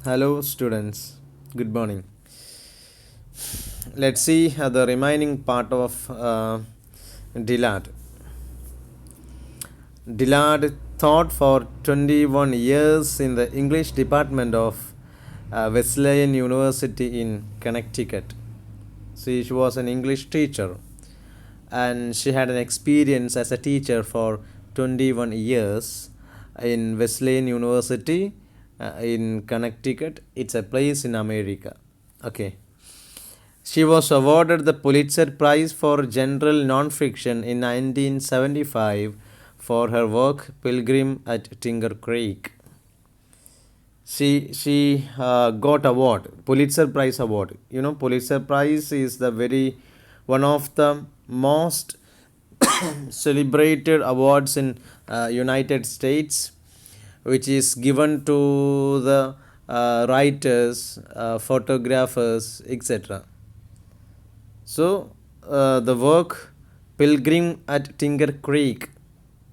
Hello, students. Good morning. Let's see the remaining part of Dillard. Dillard taught for 21 years in the English department of Wesleyan University in Connecticut. See, she was an English teacher and she had an experience as a teacher for 21 years in Wesleyan University in Connecticut. It's a place in America. Okay. She was awarded the Pulitzer Prize for General Nonfiction in 1975 for her work Pilgrim at Tinker Creek. She got award, Pulitzer Prize award. You know, Pulitzer Prize is the very one of the most celebrated awards in United States, which is given to the writers, photographers, etc. So, the work Pilgrim at Tinker Creek,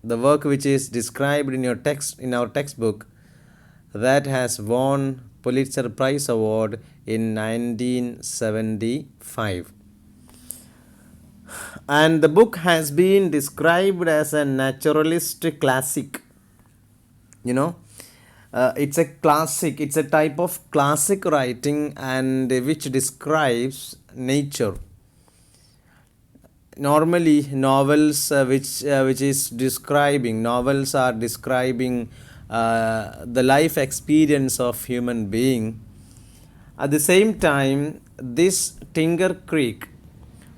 the work which is described in your text in our textbook, that has won Pulitzer Prize Award in 1975. And the book has been described as a naturalist classic. You know, it's a classic, it's a type of classic writing and which describes nature. Normally novels which is describing novels are describing the life experience of human being. At the same time, this Tinker Creek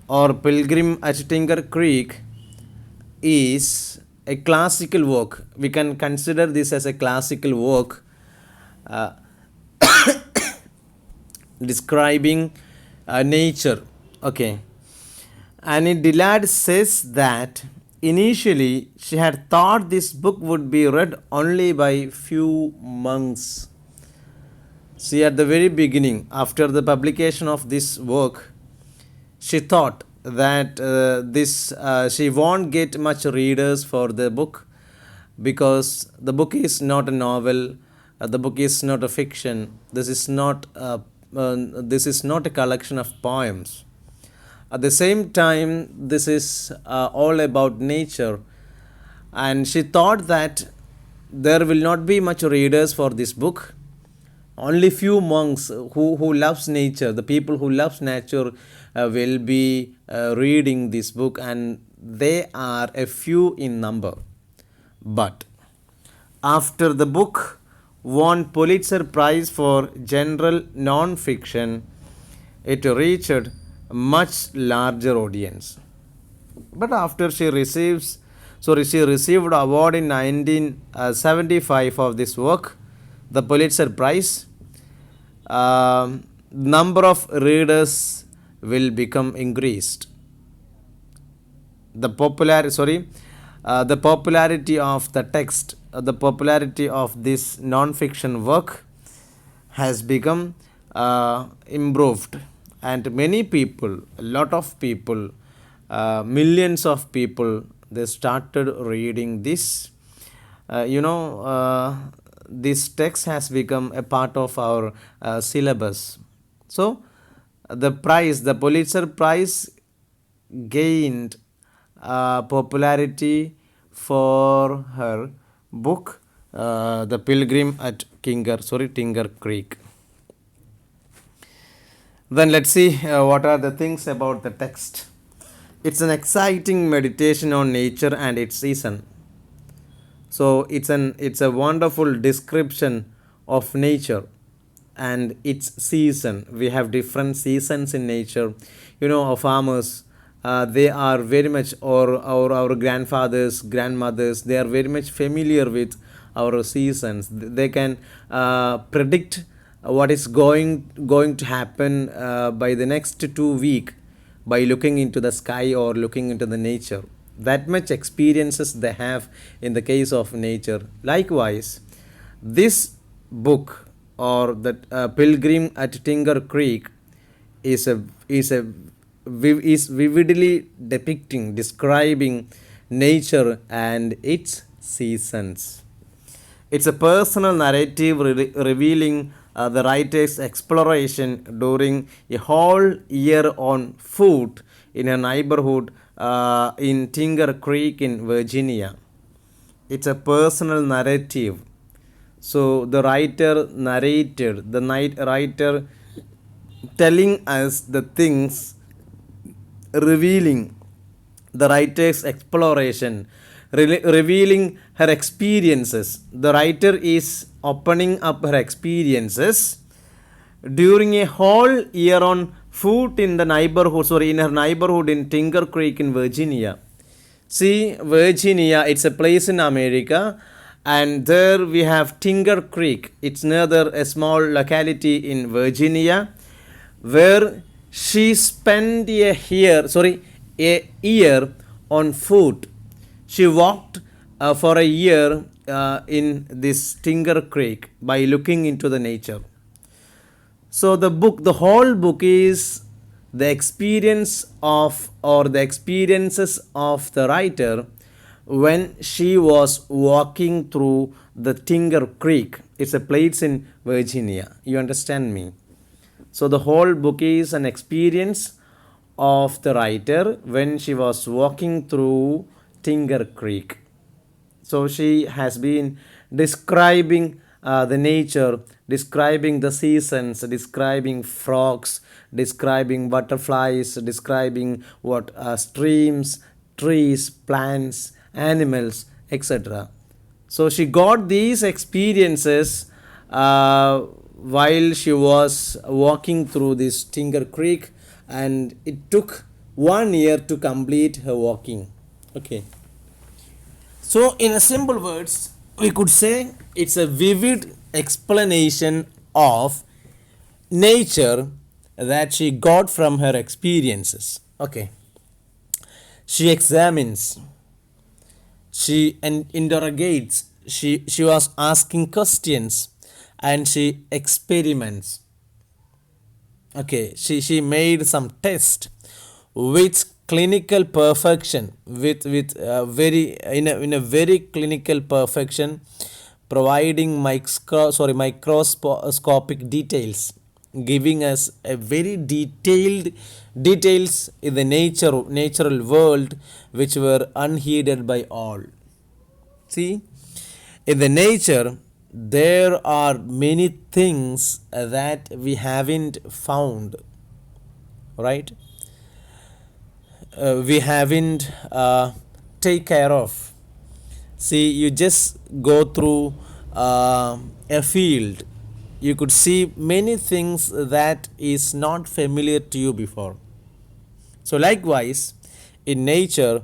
or Pilgrim at Tinker Creek is a classical work. We can consider this as a classical work uh, describing nature. Okay. Annie Dillard says that initially she had thought this book would be read only by few monks. See, at the very beginning, after the publication of this work, she thought that she won't get much readers for the book because the book is not a novel, the book is not a fiction. This is not a collection of poems. At the same time, this is all about nature, and she thought that there will not be much readers for this book. Only few monks who loves nature, the people who loves nature will be reading this book, and they are a few in number. But after the book won Pulitzer Prize for General Non-Fiction, it reached a much larger audience. But after she received award in 1975 for this work, the Pulitzer Prize. Number of readers will become increased. The popularity of the text, the popularity of this non-fiction work has become improved, and many people, a lot of people, millions of people, they started reading this. This text has become a part of our syllabus. So, the Pulitzer Prize gained popularity for her book, The Pilgrim at Tinker Creek. Then let's see what are the things about the text. It's an exciting meditation on nature and its season. So it's a wonderful description of nature and its season. We have different seasons in nature. You know, our farmers, they are very much, or our grandfathers, grandmothers, they are very much familiar with our seasons. They can predict what is going to happen by the next 2 weeks by looking into the sky or looking into the nature. That much experiences they have in the case of nature. Likewise, this book or the Pilgrim at Tinker Creek is vividly describing nature and its seasons. It's a personal narrative revealing the writer's exploration during a whole year on foot in a neighborhood in Tinker Creek in Virginia. It's a personal narrative. So the writer narrated, the writer telling us the things, revealing the writer's exploration, revealing her experiences. The writer is opening up her experiences during a whole year on foot in the neighborhood, in her neighborhood in Tinker Creek in Virginia. See, Virginia, it's a place in America, and there we have Tinker Creek. It's another a small locality in Virginia, where she spent a year on foot. She walked for a year in this Tinker Creek by looking into the nature. So the whole book is the experience of or the experiences of the writer when she was walking through the Tinker Creek. It's a place in Virginia. You understand me? So the whole book is an experience of the writer when she was walking through Tinker Creek. So she has been describing the nature, describing the seasons, describing frogs, describing butterflies, describing what streams, trees, plants, animals, etc. So she got these experiences while she was walking through this Tinker Creek, and it took 1 year to complete her walking. Okay. So in a simple words, we could say it's a vivid explanation of nature that she got from her experiences. Okay. She examines, she interrogates, she was asking questions, and she experiments. Okay, she made some test with clinical perfection, with very in a very clinical perfection, providing microscopic details, giving us a very details in the natural world which were unheeded by all. See, in the nature there are many things that we haven't found, right? We haven't take care of. See, you just go through a field, you could see many things that is not familiar to you before. So likewise, in nature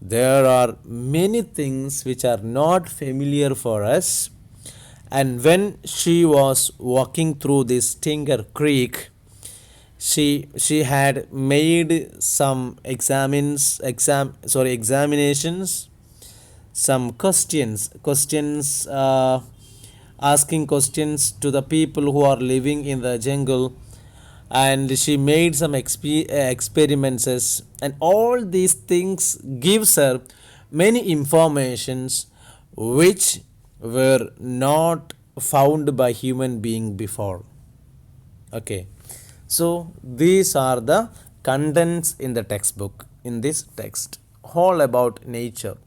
there are many things which are not familiar for us, and when she was walking through this Tinker Creek, she had made some examinations, some questions, asking questions to the people who are living in the jungle, and she made some experiments, and all these things gives her many informations which were not found by human being before. Okay, so these are the contents in the textbook, in this text, all about nature.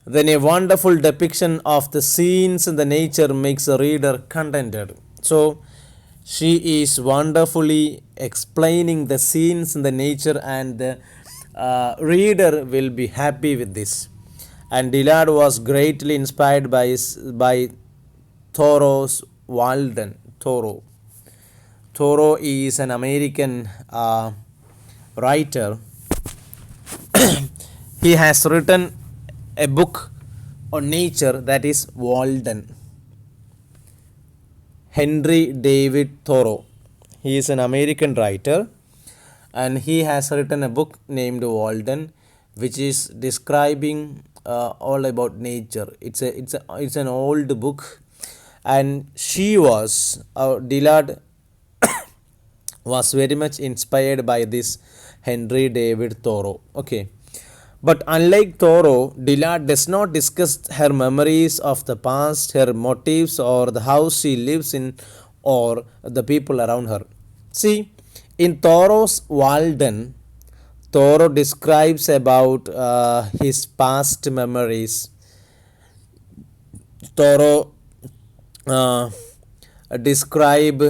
Then a wonderful depiction of the scenes in the nature makes the reader contented. So she is wonderfully explaining the scenes in the nature, and the reader will be happy with this. And Dillard was greatly inspired by Thoreau's Walden. Thoreau is an American writer. He has written a book on nature, that is Walden. Henry David Thoreau. He is an American writer, and he has written a book named Walden, which is describing all about nature. It's an old book, and Dillard was very much inspired by this Henry David Thoreau. Okay, But unlike Thoreau, Dillard does not discuss her memories of the past, her motives, or the house she lives in, or the people around her. See, in Thoreau's Walden, Thoreau describes about his past memories. Thoreau uh, describes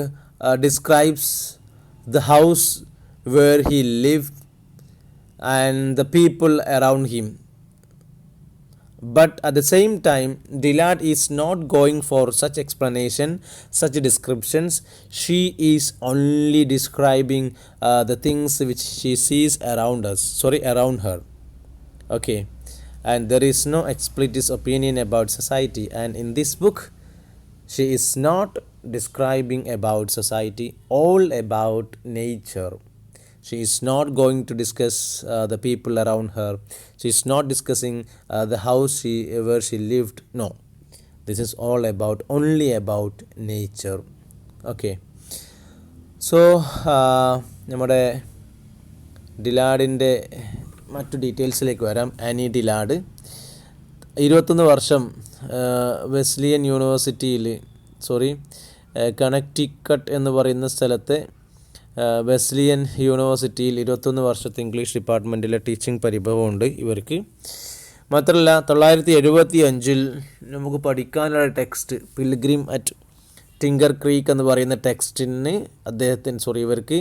the house where he lived and the people around him. But at the same time, Dillard is not going for such explanation, such descriptions. She is only describing the things which she sees around her. Okay, and there is no explicit opinion about society. And in this book, she is not describing about society, all about nature. She is not going to discuss the people around her. She is not discussing the house where she lived. No, this is all about only about nature. Okay, so നമ്മുടെ ഡിലാഡിൻ്റെ മറ്റു ഡീറ്റെയിൽസിലേക്ക് വരാം. Annie ഡിലാഡ് 21 വർഷം Wesleyan യൂണിവേഴ്സിറ്റിയിൽ Connecticut എന്ന് പറയുന്ന സ്ഥലത്തെ Wesleyan യൂണിവേഴ്സിറ്റിയിൽ 21 വർഷത്തെ ഇംഗ്ലീഷ് ഡിപ്പാർട്ട്മെൻറ്റിലെ ടീച്ചിങ് പരിഭവമുണ്ട് ഇവർക്ക്. മാത്രമല്ല 1975 നമുക്ക് പഠിക്കാനുള്ള text pilgrim at tinker creek എന്ന് പറയുന്ന ടെക്സ്റ്റിന് ഇവർക്ക്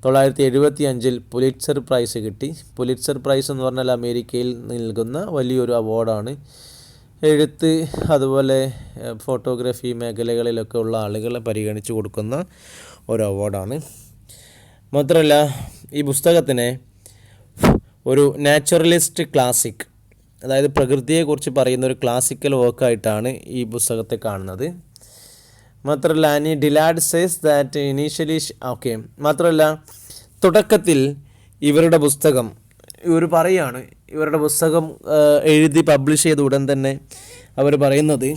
1975 പുലിറ്റ്സർ പ്രൈസ് കിട്ടി. പുലിറ്റ്സർ പ്രൈസ് എന്ന് പറഞ്ഞാൽ അമേരിക്കയിൽ നൽകുന്ന വലിയൊരു അവാർഡാണ്. എഴുത്ത് അതുപോലെ ഫോട്ടോഗ്രാഫി മേഖലകളിലൊക്കെ ഉള്ള ആളുകളെ പരിഗണിച്ച് കൊടുക്കുന്ന ഒരു അവാർഡാണ്. മാത്രമല്ല ഈ പുസ്തകത്തിനെ ഒരു നാച്ചുറലിസ്റ്റ് ക്ലാസിക്, അതായത് പ്രകൃതിയെക്കുറിച്ച് പറയുന്ന ഒരു ക്ലാസിക്കൽ വർക്കായിട്ടാണ് ഈ പുസ്തകത്തെ കാണുന്നത്. മാത്രമല്ല ആനി ഡിലാഡ് സേസ് ദാറ്റ് ഇനീഷ്യലി മാത്രമല്ല തുടക്കത്തിൽ ഇവരുടെ പുസ്തകം എഴുതി പബ്ലിഷ് ചെയ്ത ഉടൻ തന്നെ അവർ പറയുന്നത്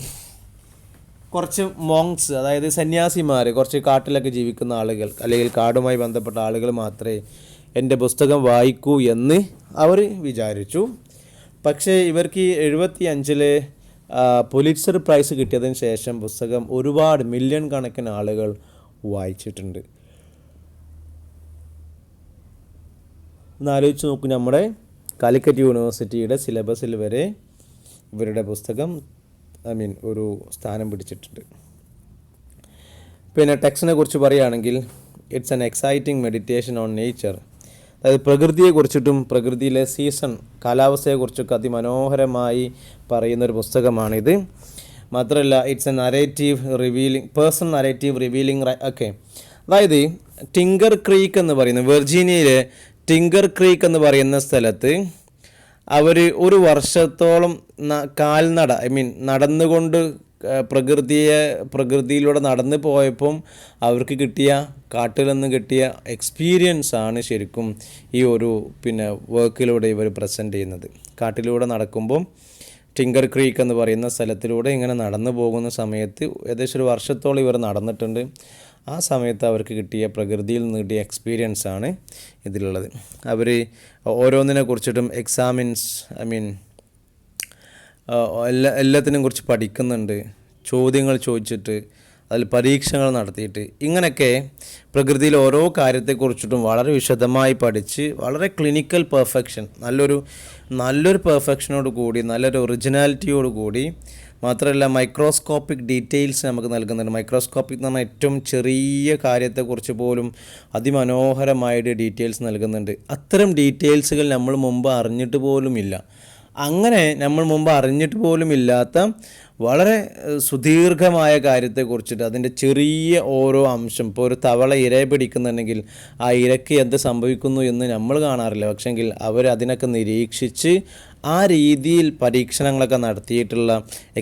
കുറച്ച് മോങ്സ്, അതായത് സന്യാസിമാർ, കുറച്ച് കാട്ടിലൊക്കെ ജീവിക്കുന്ന ആളുകൾ അല്ലെങ്കിൽ കാടുമായി ബന്ധപ്പെട്ട ആളുകൾ മാത്രമേ എൻ്റെ പുസ്തകം വായിക്കൂ എന്ന് അവർ വിചാരിച്ചു. പക്ഷേ ഇവർക്ക് 75 പുലിറ്റ്സർ പ്രൈസ് കിട്ടിയതിന് ശേഷം പുസ്തകം ഒരുപാട് മില്യൺ കണക്കിന് ആളുകൾ വായിച്ചിട്ടുണ്ട്. ഒന്നാലോചിച്ച് നോക്കൂ, നമ്മുടെ കാലിക്കറ്റ് യൂണിവേഴ്സിറ്റിയുടെ സിലബസിൽ വരെ ഇവരുടെ പുസ്തകം ഒരു സ്ഥാനം പിടിച്ചിട്ടുണ്ട്. പിന്നെ ടെക്സ്റ്റിനെ കുറിച്ച് പറയുകയാണെങ്കിൽ it's an exciting meditation on nature, അതായത് പ്രകൃതിയെക്കുറിച്ചിട്ടും പ്രകൃതിയിലെ സീസൺ കാലാവസ്ഥയെക്കുറിച്ചൊക്കെ അതിമനോഹരമായി പറയുന്നൊരു പുസ്തകമാണിത്. മാത്രമല്ല it's A narrative revealing, personal narrative revealing. അതായത് ടിങ്കർ ക്രീക്ക് എന്ന് പറയുന്ന വെർജീനിയയിലെ ടിങ്കർ ക്രീക്ക് എന്ന് പറയുന്ന സ്ഥലത്ത് അവർ ഒരു വർഷത്തോളം നടന്നുകൊണ്ട് പ്രകൃതിയിലൂടെ നടന്നു പോയപ്പം അവർക്ക് കാട്ടിൽ നിന്ന് കിട്ടിയ എക്സ്പീരിയൻസ് ആണ് ശരിക്കും ഈ ഒരു വർക്കിലൂടെ ഇവർ പ്രസൻറ്റ് ചെയ്യുന്നത്. കാട്ടിലൂടെ നടക്കുമ്പം ടിങ്കർ ക്രീക്ക് എന്ന് പറയുന്ന സ്ഥലത്തിലൂടെ ഇങ്ങനെ നടന്നു പോകുന്ന സമയത്ത് ഏകദേശം ഒരു വർഷത്തോളം ഇവർ നടന്നിട്ടുണ്ട്. ആ സമയത്ത് അവർക്ക് കിട്ടിയ പ്രകൃതിയിൽ നിന്ന് കിട്ടിയ എക്സ്പീരിയൻസ് ആണ് ഇതിലുള്ളത്. അവർ ഓരോന്നിനെ കുറിച്ചിട്ടും എല്ലാത്തിനും കുറിച്ച് പഠിക്കുന്നുണ്ട്, ചോദ്യങ്ങൾ ചോദിച്ചിട്ട് അതിൽ പരീക്ഷണങ്ങൾ നടത്തിയിട്ട് ഇങ്ങനെയൊക്കെ പ്രകൃതിയിൽ ഓരോ കാര്യത്തെക്കുറിച്ചിട്ടും വളരെ വിശദമായി പഠിച്ച് വളരെ ക്ലിനിക്കൽ പെർഫെക്ഷൻ, നല്ലൊരു പെർഫെക്ഷനോട് കൂടി, നല്ലൊരു ഒറിജിനാലിറ്റിയോട് കൂടി, മാത്രമല്ല മൈക്രോസ്കോപ്പിക് ഡീറ്റെയിൽസ് നമുക്ക് നൽകുന്നുണ്ട്. മൈക്രോസ്കോപ്പിക് എന്ന് പറഞ്ഞാൽ ഏറ്റവും ചെറിയ കാര്യത്തെക്കുറിച്ച് പോലും അതിമനോഹരമായിട്ട് ഡീറ്റെയിൽസ് നൽകുന്നുണ്ട്. അത്തരം ഡീറ്റെയിൽസുകൾ നമ്മൾ മുമ്പ് അറിഞ്ഞിട്ട് പോലുമില്ല. അങ്ങനെ നമ്മൾ മുമ്പ് അറിഞ്ഞിട്ട് പോലുമില്ലാത്ത വളരെ സുദീർഘമായ കാര്യത്തെക്കുറിച്ചിട്ട് അതിൻ്റെ ചെറിയ ഓരോ അംശം, ഇപ്പോൾ ഒരു തവള ഇരയെ പിടിക്കുന്നുണ്ടെങ്കിൽ ആ ഇരയ്ക്ക് എന്ത് സംഭവിക്കുന്നു എന്ന് നമ്മൾ കാണാറില്ല. പക്ഷെങ്കിൽ അവർ അതിനൊക്കെ നിരീക്ഷിച്ച് ആ രീതിയിൽ പരീക്ഷണങ്ങളൊക്കെ നടത്തിയിട്ടുള്ള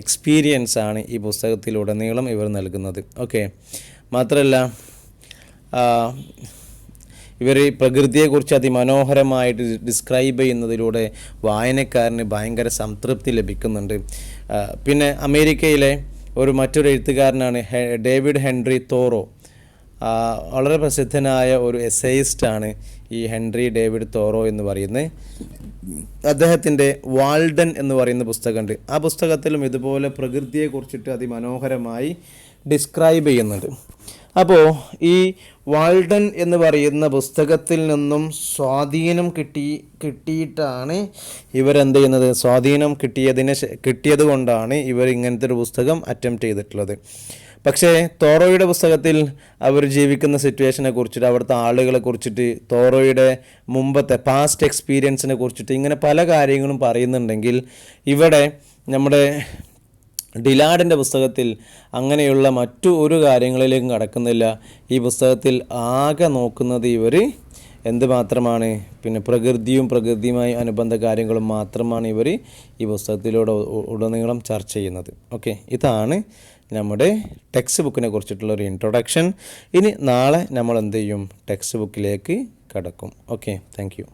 എക്സ്പീരിയൻസ് ആണ് ഈ പുസ്തകത്തിലുടനീളം ഇവർ നൽകുന്നത്. ഓക്കെ, മാത്രമല്ല ഇവർ പ്രകൃതിയെക്കുറിച്ച് അതിമനോഹരമായിട്ട് ഡിസ്ക്രൈബ് ചെയ്യുന്നതിലൂടെ വായനക്കാരന് ഭയങ്കര സംതൃപ്തി ലഭിക്കുന്നുണ്ട്. പിന്നെ അമേരിക്കയിലെ മറ്റൊരു എഴുത്തുകാരനാണ് ഡേവിഡ് ഹെൻറി തോറോ. വളരെ പ്രസിദ്ധനായ ഒരു എസ്സേയിസ്റ്റാണ് ഈ ഹെൻറി ഡേവിഡ് തോറോ എന്ന് പറയുന്നത്. അദ്ദേഹത്തിൻ്റെ വാൾഡൻ എന്ന് പറയുന്ന പുസ്തകമുണ്ട്. ആ പുസ്തകത്തിലും ഇതുപോലെ പ്രകൃതിയെക്കുറിച്ചിട്ട് അതിമനോഹരമായി ഡിസ്ക്രൈബ് ചെയ്യുന്നുണ്ട്. അപ്പോൾ ഈ വാൾഡൻ എന്ന് പറയുന്ന പുസ്തകത്തിൽ നിന്നും സ്വാധീനം കിട്ടിയിട്ടാണ് ഇവരെന്ത് ചെയ്യുന്നത്, സ്വാധീനം കിട്ടിയത് കൊണ്ടാണ് ഇവർ ഇങ്ങനത്തെ ഒരു പുസ്തകം അറ്റംപ്റ്റ് ചെയ്തിട്ടുള്ളത്. പക്ഷേ തോറോയുടെ പുസ്തകത്തിൽ അവർ ജീവിക്കുന്ന സിറ്റുവേഷനെ കുറിച്ചിട്ട്, അവിടുത്തെ ആളുകളെ കുറിച്ചിട്ട്, തോറോയുടെ മുമ്പത്തെ പാസ്റ്റ് എക്സ്പീരിയൻസിനെ കുറിച്ചിട്ട് ഇങ്ങനെ പല കാര്യങ്ങളും പറയുന്നുണ്ടെങ്കിൽ ഇവിടെ നമ്മുടെ ഡിലാഡിൻ്റെ പുസ്തകത്തിൽ അങ്ങനെയുള്ള മറ്റു ഒരു കാര്യങ്ങളിലേക്കും കടക്കുന്നില്ല. ഈ പുസ്തകത്തിൽ ആകെ നോക്കുന്നത് ഇവർ എന്ത് മാത്രമാണ്, പിന്നെ പ്രകൃതിയുമായി അനുബന്ധ കാര്യങ്ങളും മാത്രമാണ് ഇവർ ഈ പുസ്തകത്തിലൂടെ ഉടനീളം ചർച്ച ചെയ്യുന്നത്. ഓക്കെ, ഇതാണ് നമ്മുടെ ടെക്സ്റ്റ് ബുക്കിനെ കുറിച്ചിട്ടുള്ളൊരു ഇൻട്രൊഡക്ഷൻ. ഇനി നാളെ നമ്മൾ എന്ത് ചെയ്യും, ടെക്സ്റ്റ് ബുക്കിലേക്ക് കടക്കും. Okay, thank you.